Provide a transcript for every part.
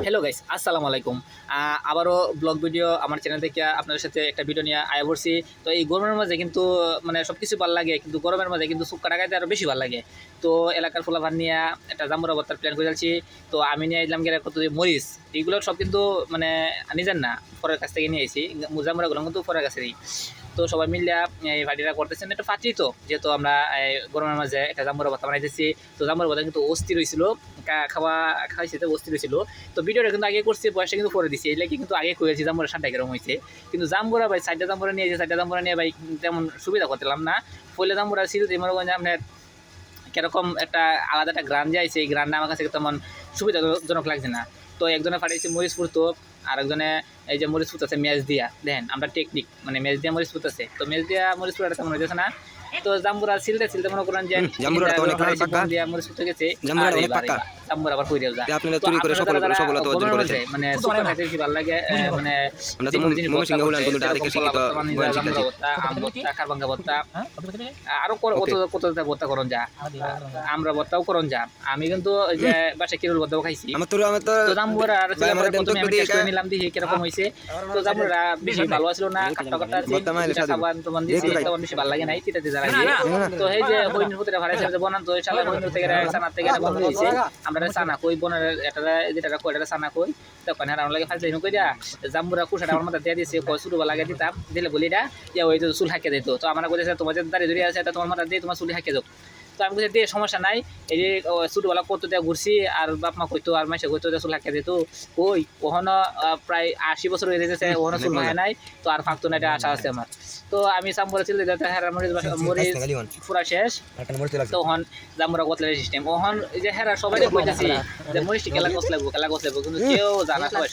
Hello guys, আসসালামু আলাইকুম। আবারও ব্লগ ভিডিও আমার চ্যানেল থেকে আপনাদের সাথে একটা ভিডিও নিয়ে আয়া পড়ছি। তো এই গরমের মাঝে কিন্তু মানে সব কিছু ভালো লাগে, কিন্তু গরমের মাঝে কিন্তু শুক্কা টাকাইতে আরও বেশি ভালো লাগে। তো এলাকার পোলাপান নিয়ে একটা জাম্বুরা ভর্তার প্ল্যান করে যাচ্ছি। তো আমি নিয়ে আসলাম গিয়ে কত মরিচ, এইগুলো সব কিন্তু মানে নিজের না, পরের কাছ থেকে নিয়ে আসি। জাম্বুরাগুলো কিন্তু পরের কাছেরই। তো সবাই মিলে এই ভাটিটা করতেছেন, একটু ফাঁচি তো যেহেতু আমরা গরমের মাঝে একটা জাম্বুরা ভর্তা বানাইতেছি। তো জাম্বুরা ভর্তা কিন্তু অস্থির হয়েছিল, খাওয়াইছে তো অস্থির হয়েছিল। তো ভিডিওটা কিন্তু আগে করছি, বয়সটা কিন্তু করে দিচ্ছি, এগুলো কিন্তু আগে করেছি জাম্বুরা সানটা কেরম হয়েছে। কিন্তু জাম্বুরা ভাই সাইডটা জাম্বুরা নিয়ে সাইডটা জাম্বুরা নিয়ে ভাই তেমন সুবিধা করতেলাম না। পয়লা জাম্বুরা ছিল মনে করেন যে আপনার কিরকম একটা আলাদা একটা গ্রান যাইছে, এই গ্রানটা আমার কাছে তেমন সুবিধাজনক লাগছে না। তো একজনে ফাটাইছে মরিচ ফুরতো, আর একজনে এই যে মরিচ ফুটাছে ম্যাচ দিয়া, দেখেন আমরা টেকনিক মানে ম্যাচ দিয়া মরিচ ফুটাছে। তো ম্যাচ দিয়া মরিচ ফুটাটা তেমন হয়েছে না। তো জাম্বুরা ছিলতে ছিলতে মনে করেন যে মরিচ ফুটে গেছে, জাম্বুরা আবার কইরা যায় মানে সুপার খাইতে বেশি ভালো লাগে। মানে কারবাঙ্গা ভর্তা আরো কত ভর্তা করন যা, আমরা ভর্তাও করন যা। আমি কিন্তু ওই যে বাসায় কিরুল ভর্তাও খাইছি। তো জাম্বুরা প্রথমে আমি টেস্ট করে নিলাম, দেখি কিরকম হয়েছে। তো জাম্বুরা বেশি ভালো আসলো না, কাটা কাটা সাবান তোমার দিয়েছি, তেমন বেশি ভালো লাগে নাই। তিতাতে যারা তো এই যে হইনুর পুত্রে ভাড়াইছে যে বনান, তো শালা হইনুর থেকে সানার থেকে বন্ধ হয়েছে। আমরা সানা কই বনের এটা যেটা কই এটা সানা কই, তখন আর আমার লাগে ফাইল কই দিয়া জাম্বুরা কুশাটা আমার মাথা দিয়ে দিয়েছে, কই শুরু লাগে দিতাম, দিলে বলি এটা ইয়া ওই তো চুল হাঁকে দিত। তো আমরা কইছে তোমার যে দাঁড়িয়ে ধরে আছে এটা তোমার মাথা দিয়ে তোমার চুল হাঁকে দাও। তো আমি কইছি দিয়ে সমস্যা নাই, এই যে ছোটবেলা কত দিয়ে ঘুরছি, আর বাপ মা কইতো আর মাসে কইতো চুল হাঁকে দিত। ওই ওখানে প্রায় 80 বছর হয়ে যেতেছে, ওখানে চুল হয় নাই। তো আর ফাঁকতো না, এটা আশা আছে আমার। তো আমি জাম্বুরা চিলতে যেতে হেরা মরিচ পুরা শেষ, তখন জাম্বুরা কতলা সিস্টেম ওখান যে হেরা সবাই কইতেছি যে মরিচ খেলা কস লাগবো কিন্তু কেউ জানা সবাই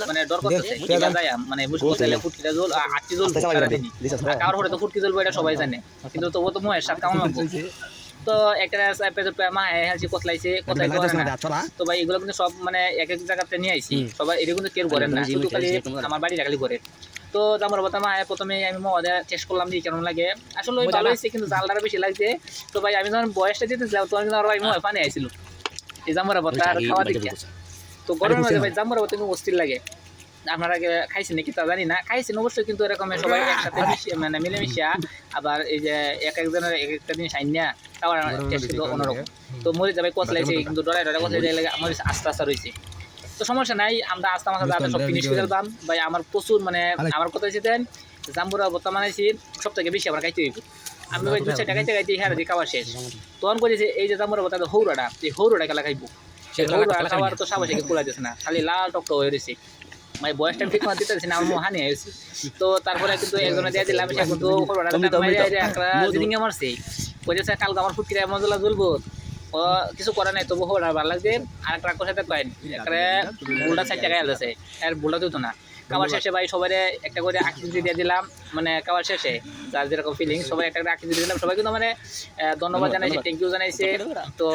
মানে ডর করতেছে যায় মানে মুশকিল কতলে ফুটকিটা জল 8টি জল সারাদিনই, কারোর হরে তো ফুটকি জ্বলবো এটা সবাই জানে, কিন্তু তবুও তো মহের সাত কেমন লাগবো। তো একটা মা হেলছি কতলাইছে তো ভাই এগুলো কিন্তু সব মানে এক এক জায়গাতে নিয়ে আইছি, সবাই এটা কিন্তু কেউ করেন না, শুধু খালি আমার বাড়িটা খালি করে। তো জাম্বুরা ভর্তা মা প্রথমে আমি মহা টেস্ট করলাম দিয়ে কেমন লাগে, আসলে ভালো হয়েছে কিন্তু জালটা বেশি লাগছে। তো ভাই আমি যখন বয়সটা দিতেছিলাম তখন কিন্তু আমার ভাই মহা পানি আইছিল এই জাম্বুরা ভর্তা আর খাওয়া দেখে। তো গরমের মধ্যে ভাই জাম্বুরা ভর্তা কিন্তু অস্থির লাগে। আপনারা খাইছেন নাকি তা জানি না, খাইছেন অবশ্যই, কিন্তু এরকম সবাই একসাথে মানে মিলেমিশিয়া আবার এই যে এক একজনের এক একটা জিনিস আইন খাওয়ার টেস্ট কিন্তু অন্যরকম। তো মরিচ ভাই কচলাইছে কিন্তু ডরাই কচলাই লাগে, মরিচ আস্তে আস্তে রয়েছে। তো সমস্যা নাই, আমরা আস্তে মাথা যাতে সব ফিনিশ করে দিলাম। ভাই আমার প্রচুর মানে আমার কথা হচ্ছে দেন জাম্বুরা ভর্তা বানাইছি সব থেকে বেশি আমার খাইতে হইব। আমি ভাই 2-4টা খাইতে হ্যাঁ দিয়ে খাওয়া শেষ। তখন করেছে এই যে জাম্বুরা ভর্তা হৌরাটা, এই হৌরাটা খেলা খাইবো, সেই হৌরা খাওয়ার তো সাবাসে খোলা দিচ্ছে না, খালি লাল টকটা হয়ে রয়েছে। মানে বয়সটা ঠিক মতো দিতেছি না, আমার মহানি হয়েছে। তো তারপরে কিন্তু একজনে দিয়ে দিলাম, সে কিন্তু একটা মারছে, কইছে কালকে আমার ফুটকিরা মজলা জ্বলবো। ও কিছু করে নাই, তবু হোড়া ভালো লাগছে। আর একটা রাক্ষসের সাথে কয়েন একটা বুলটা 4 টাকা আছে, আর বুলটা দিত না। খাবার শেষে ভাই সবাই একটা করে আকৃতি দিয়ে দিলাম, মানে খাবার শেষে যার যেরকম ফিলিং সবাই একটা আকৃতি দিলাম। সবাই কিন্তু মানে ধন্যবাদ জানাইছে, থ্যাংক ইউ জানাইছে। তো